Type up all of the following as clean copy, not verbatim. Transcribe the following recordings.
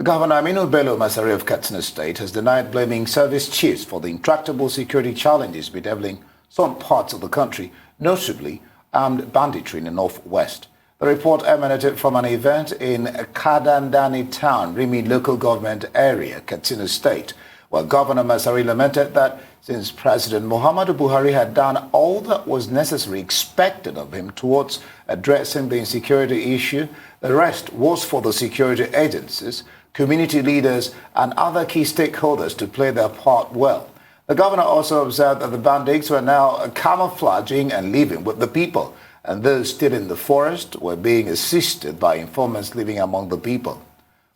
Governor Aminu Bello Masari of Katsina State has denied blaming service chiefs for the intractable security challenges bedeviling some parts of the country, notably armed banditry in the northwest. The report emanated from an event in Kadandani Town, Rimi local government area, Katsina State, where Governor Masari lamented that since President Muhammadu Buhari had done all that was necessary expected of him towards addressing the insecurity issue, the rest was for the security agencies, community leaders and other key stakeholders to play their part well. The governor also observed that the bandits were now camouflaging and living with the people, and those still in the forest were being assisted by informants living among the people.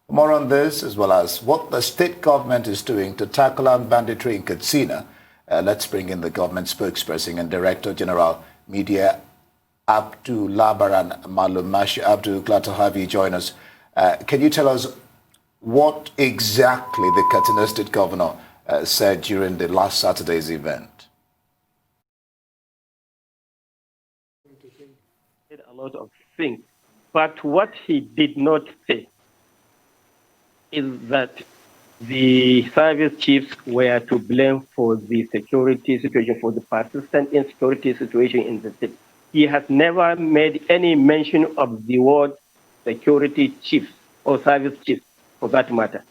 More on this, as well as what the state government is doing to tackle armed banditry in Katsina, let's bring in the government spokesperson and Director General Media, ABDU, LABARAN, MALUMFASHI. ABDU, glad to have you join us. Can you tell us what exactly the Katsina State Governor said during the last Saturday's event? A lot of things, but what he did not say is that the service chiefs were to blame for the security situation, for the persistent insecurity situation in the state. He has never made any mention of the word security chiefs or service chiefs, for that matter.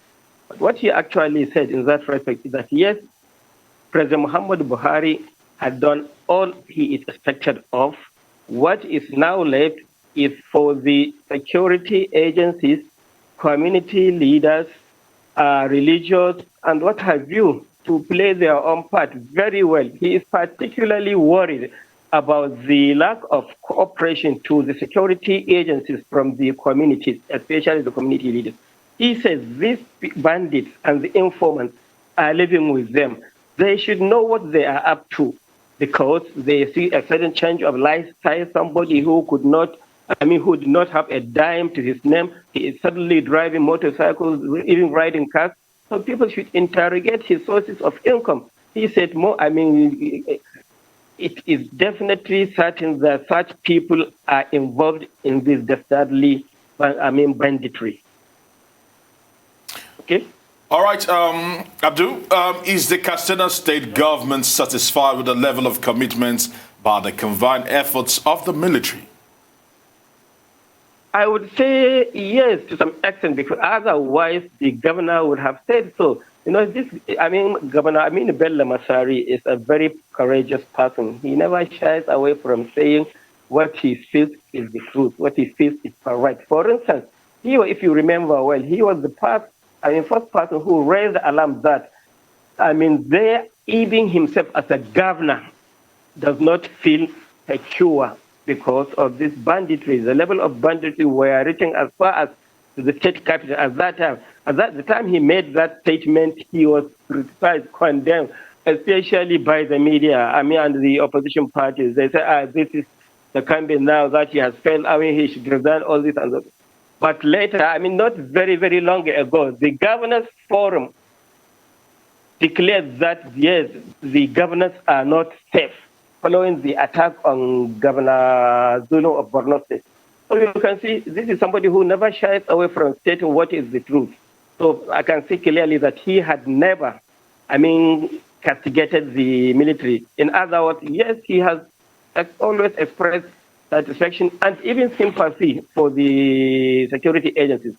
But what he actually said in that respect is that, yes, President Muhammad Buhari had done all he is expected of. What is now left is for the security agencies, community leaders, religious, and what have you, to play their own part very well. He is particularly worried about the lack of cooperation to the security agencies from the communities, especially the community leaders. He says these bandits and the informants are living with them. They should know what they are up to, because they see a certain change of lifestyle. Somebody who could not, who did not have a dime to his name, he is suddenly driving motorcycles, even riding cars. So people should interrogate his sources of income. He said it is definitely certain that such people are involved in this dastardly, banditry. Okay. All right, Abdul, is the Katsina State government satisfied with the level of commitments by the combined efforts of the military? I would say yes, to some extent, because otherwise the governor would have said so. Governor Aminu Bello Masari is a very courageous person. He never shies away from saying what he feels is the truth, what he feels is correct. For instance, if you remember well, he was the first person who raised the alarm that, even himself as a governor does not feel secure because of this banditry. The level of banditry were reaching as far as to the state capital at that time. At the time he made that statement, he was criticized, condemned, especially by the media, and the opposition parties. They say, this is the campaign now that he has failed. He should have done all this and that. But later, not very, very long ago, the governors' forum declared that, yes, the governors are not safe following the attack on Governor Zulu of Borno State. So you can see this is somebody who never shies away from stating what is the truth. So I can see clearly that he had never, castigated the military. In other words, yes, he has always expressed satisfaction and even sympathy for the security agencies.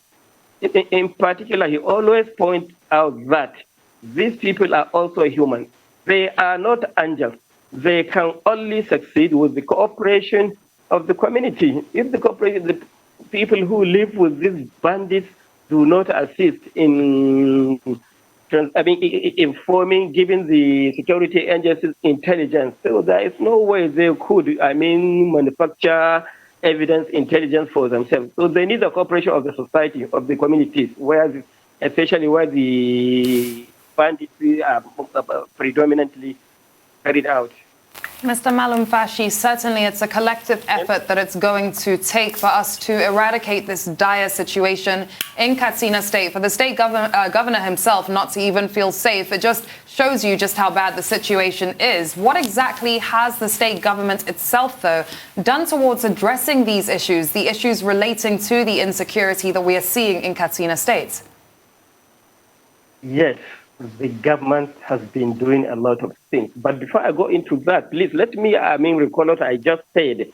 In particular, he always points out that these people are also human. They are not angels. They can only succeed with the cooperation of the community. If the people who live with these bandits do not assist in informing, giving the security agencies intelligence, so there is no way they could, manufacture evidence intelligence for themselves. So they need the cooperation of the society, of the communities, especially where the banditry are predominantly carried out. Mr. Malumfashi, certainly it's a collective effort that it's going to take for us to eradicate this dire situation in Katsina State. For the state governor himself not to even feel safe, it just shows you just how bad the situation is. What exactly has the state government itself, though, done towards addressing these issues, the issues relating to the insecurity that we are seeing in Katsina State? Yes, the government has been doing a lot of things. But before I go into that, please let me, recall what I just said.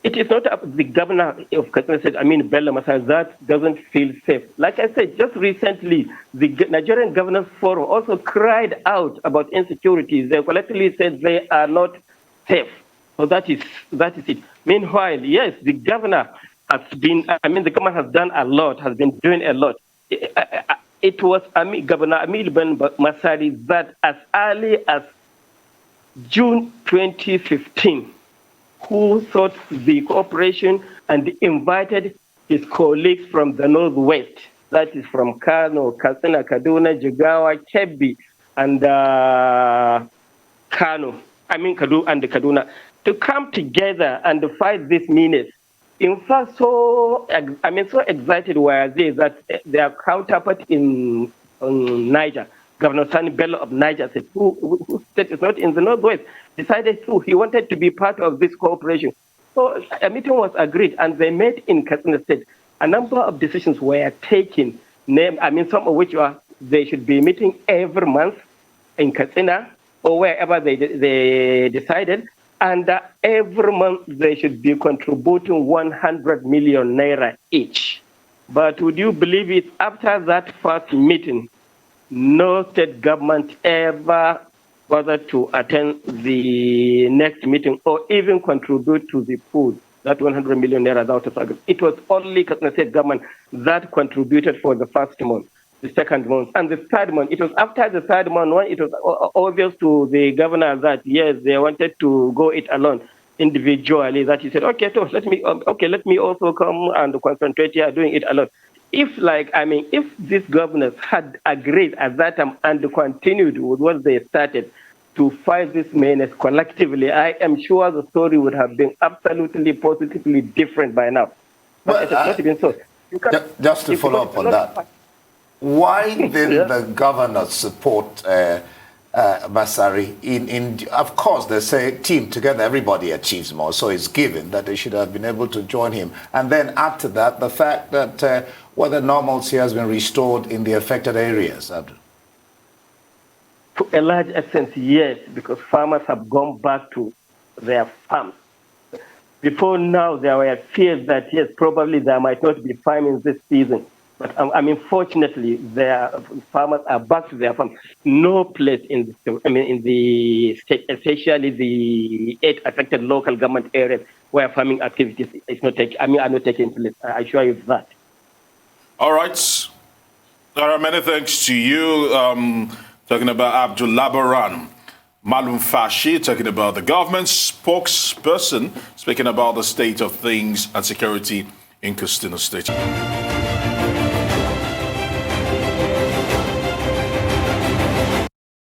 It is not up the governor of Katsina State, Bello Masar, that doesn't feel safe. Like I said, just recently, the Nigerian Governors Forum also cried out about insecurity. They collectively said they are not safe. So that is it. Meanwhile, yes, the governor has been, the government has done a lot, has been doing a lot. It was Governor Amil Ben Masari that as early as June 2015, who sought the cooperation and invited his colleagues from the Northwest, that is from Kano, Katsina, Kaduna, Jigawa, Kebbi, and Kaduna, to come together and fight this menace. In fact, so excited were they that their counterpart in Niger, Governor Sani Bello of Niger, said, who state is not in the Northwest, decided he wanted to be part of this cooperation. So a meeting was agreed, and they met in Katsina State. A number of decisions were taken, some of which were they should be meeting every month in Katsina or wherever they decided, and every month they should be contributing 100 million naira each. But would you believe it, after that first meeting, no state government ever bothered to attend the next meeting or even contribute to the food, that 100 million naira out of August. It was only Katsina State government that contributed for the first month, the second month, and the third month. It was after the third month when it was obvious to the governor that, yes, they wanted to go it alone individually, that he said, okay, so let me also come and concentrate here doing it alone. If these governors had agreed at that time and continued with what they started to fight this menace collectively, I am sure the story would have been absolutely, positively different by now. But it has not been so. Just to follow up on that, why did the governors support Masari? Of course, they say team together, everybody achieves more, so it's given that they should have been able to join him. And then add to that the fact that whether normalcy has been restored in the affected areas. To a large extent, yes, because farmers have gone back to their farms. Before now, there were fears that, yes, probably there might not be farming this season. But fortunately, their farmers are back to their farms. No place in the state, especially the 8 affected local government areas, where farming activities is not are not taking place. I assure you that. All right. Many thanks to you. Talking about LABARAN, MALUMFASHI, talking about the government spokesperson, speaking about the state of things and security in Katsina State.